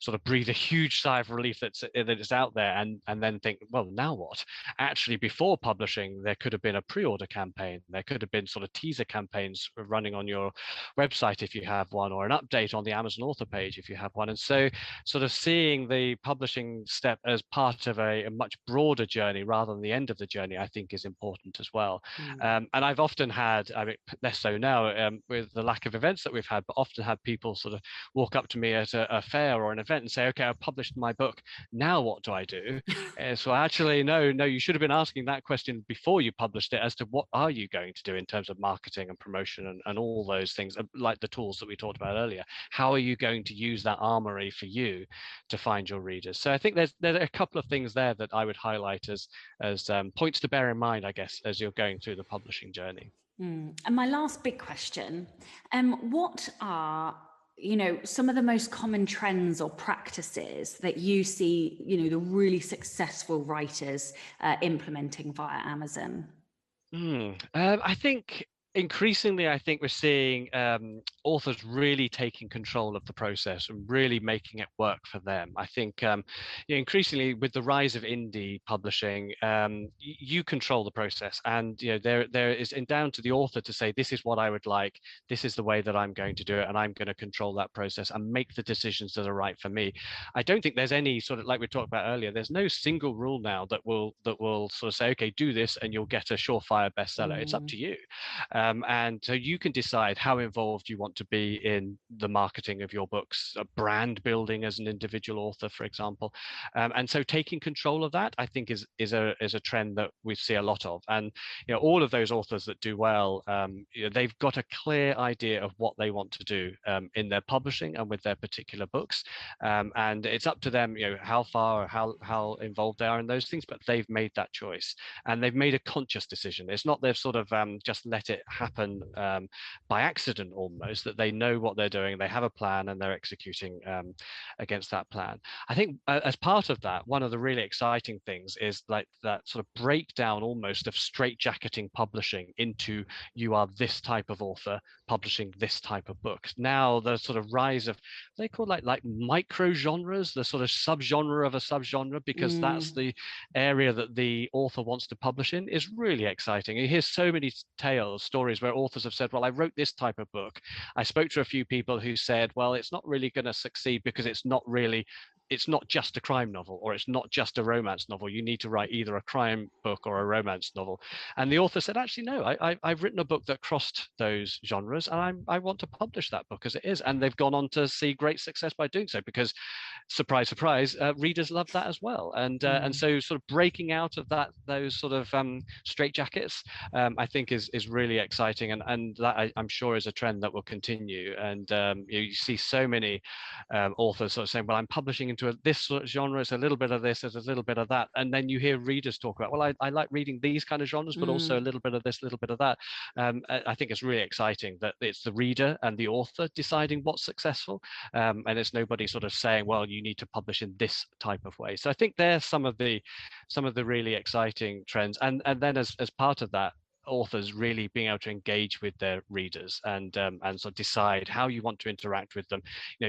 sort of breathe a huge sigh of relief that it's out there and then think, well, now what? Actually, before publishing, there could have been a pre-order campaign. There could have been sort of teaser campaigns running on your website if you have one, or an update on the Amazon author page if you have one. And so sort of seeing the publishing step as part of a much broader journey rather than the end of the journey, I think is important as well. And I've often had, I mean, less so now with the lack of events that we've had, but often had people sort of walk up to me at a fair or an event and say, okay, I've published my book, now what do I do? So actually, no, you should have been asking that question before you published it, as to what are you going to do in terms of marketing and promotion and all those things, like the tools that we talked about earlier. How are you going to use that armory for you to find your readers? So I think there's a couple of things there that I would highlight as points to bear in mind, I guess, as you're going through the publishing journey. And my last big question, what are some of the most common trends or practices that you see, the really successful writers implementing via Amazon? I think increasingly, I think we're seeing authors really taking control of the process and really making it work for them. I think increasingly with the rise of indie publishing, you control the process, and there is down to the author to say, this is what I would like, this is the way that I'm going to do it, and I'm going to control that process and make the decisions that are right for me. I don't think there's any sort of, like we talked about earlier, there's no single rule now that will sort of say, okay, do this and you'll get a surefire bestseller. It's up to you. And so you can decide how involved you want to be in the marketing of your books, brand building as an individual author, for example. And so taking control of that, I think, is a trend that we see a lot of. And all of those authors that do well, they've got a clear idea of what they want to do in their publishing and with their particular books. And it's up to them, how far or how involved they are in those things, but they've made that choice and they've made a conscious decision. It's not they've sort of just let it happen by accident almost, that they know what they're doing, they have a plan, and they're executing against that plan. I think as part of that, one of the really exciting things is like that sort of breakdown almost of straitjacketing publishing into, you are this type of author publishing this type of book. Now the sort of rise of, they call like micro genres, the sort of subgenre of a subgenre, because that's the area that the author wants to publish in, is really exciting. You hear so many stories where authors have said, well, I wrote this type of book. I spoke to a few people who said, well, it's not really going to succeed because it's not just a crime novel, or it's not just a romance novel. You need to write either a crime book or a romance novel. And the author said, actually, no, I've written a book that crossed those genres, and I want to publish that book as it is. And they've gone on to see great success by doing so, because surprise, surprise, readers love that as well. And so sort of breaking out of those sort of straitjackets, I think is really exciting. And that I'm sure is a trend that will continue. And you see so many authors sort of saying, well, I'm publishing into this sort of genre, it's a little bit of this, there's a little bit of that. And then you hear readers talk about, well, I like reading these kind of genres, but also a little bit of this, a little bit of that. I think it's really exciting that it's the reader and the author deciding what's successful. And it's nobody sort of saying, well, you need to publish in this type of way. So I think there's some of the really exciting trends. And then as part of that, authors really being able to engage with their readers and sort of decide how you want to interact with them.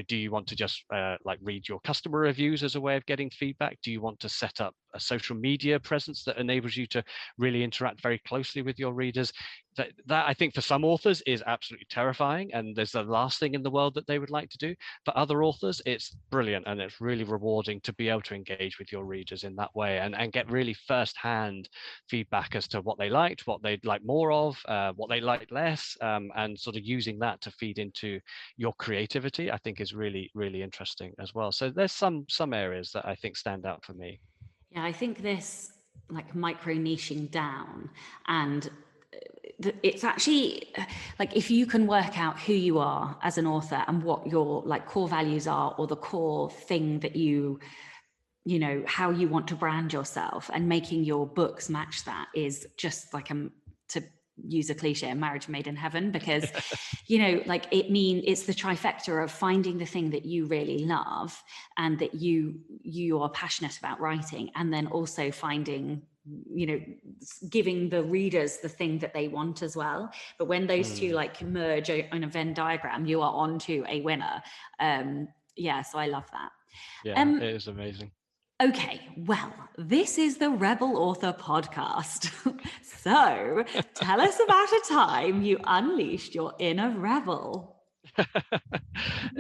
Do you want to just like read your customer reviews as a way of getting feedback? Do you want to set up a social media presence that enables you to really interact very closely with your readers? That I think for some authors is absolutely terrifying, and there's the last thing in the world that they would like to do. For other authors, it's brilliant, and it's really rewarding to be able to engage with your readers in that way and get really first-hand feedback as to what they liked, what they'd like more of, what they liked less, and sort of using that to feed into your creativity, I think is really, really interesting as well. So there's some areas that I think stand out for me. Yeah, I think this like micro niching down, and it's actually like, if you can work out who you are as an author and what your like core values are, or the core thing that you know, how you want to brand yourself, and making your books match that, is just like to use a cliche, a marriage made in heaven. Because like it's the trifecta of finding the thing that you really love and that you are passionate about writing, and then also finding, giving the readers the thing that they want as well. But when those two like merge on a Venn diagram, you are on to a winner. So I love that. It is amazing. Okay, well, this is the Rebel Author Podcast. So tell us about a time you unleashed your inner rebel.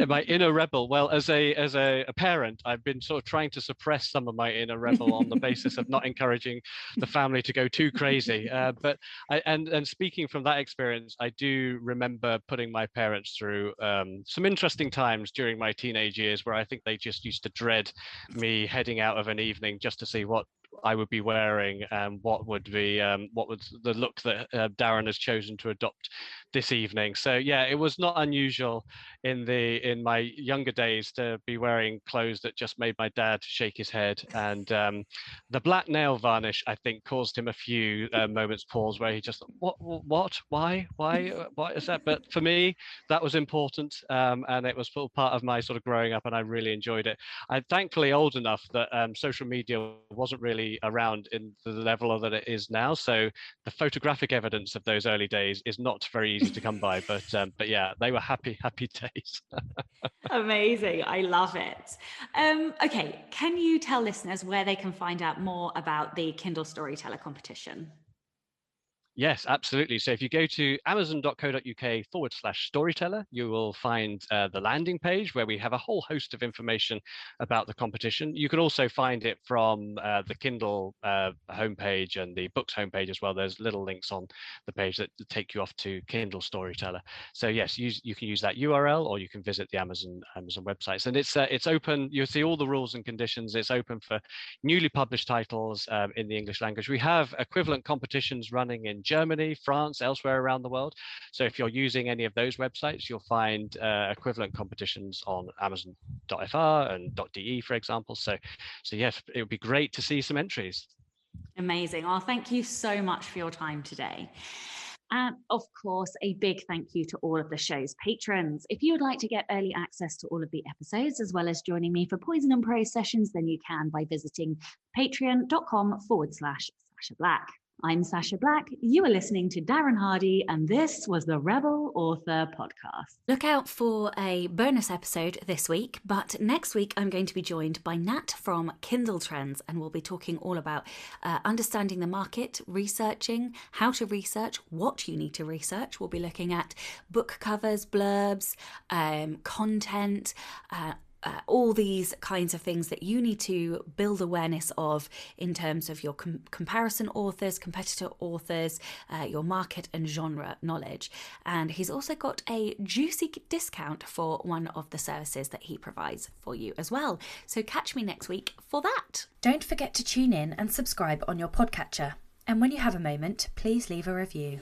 My inner rebel. Well, as a parent, I've been sort of trying to suppress some of my inner rebel on the basis of not encouraging the family to go too crazy. But speaking from that experience, I do remember putting my parents through some interesting times during my teenage years, where I think they just used to dread me heading out of an evening just to see what I would be wearing and what was the look that Darren has chosen to adopt this evening. So yeah, it was not unusual in my younger days to be wearing clothes that just made my dad shake his head. And the black nail varnish, I think, caused him a few moments pause where he just what why what is that? But for me, that was important, and it was part of my sort of growing up, and I really enjoyed it. I'm thankfully old enough that social media wasn't really around in the level that it is now. So the photographic evidence of those early days is not very easy to come by. But yeah, they were happy days. Amazing. I love it. Okay, can you tell listeners where they can find out more about the Kindle Storyteller competition? Yes, absolutely. So if you go to amazon.co.uk/storyteller, you will find the landing page where we have a whole host of information about the competition. You can also find it from the Kindle homepage and the books homepage as well. There's little links on the page that take you off to Kindle Storyteller. So yes, you can use that URL, or you can visit the Amazon websites. And it's open. You'll see all the rules and conditions. It's open for newly published titles in the English language. We have equivalent competitions running in Germany, France, elsewhere around the world. So if you're using any of those websites, you'll find equivalent competitions on Amazon.fr and .de, for example. So yes, it would be great to see some entries. Amazing. Well, thank you so much for your time today. And of course, a big thank you to all of the show's patrons. If you would like to get early access to all of the episodes, as well as joining me for Poison and Prose sessions, then you can by visiting patreon.com/Sasha Black. I'm Sasha Black. You are listening to Darren Hardy, and this was the Rebel Author Podcast. Look out for a bonus episode this week, but next week I'm going to be joined by Nat from Kindle Trends, and we'll be talking all about understanding the market, researching, how to research, what you need to research. We'll be looking at book covers, blurbs, content, all these kinds of things that you need to build awareness of in terms of your comparison authors, competitor authors, your market and genre knowledge. And he's also got a juicy discount for one of the services that he provides for you as well. So catch me next week for that. Don't forget to tune in and subscribe on your podcatcher. And when you have a moment, please leave a review.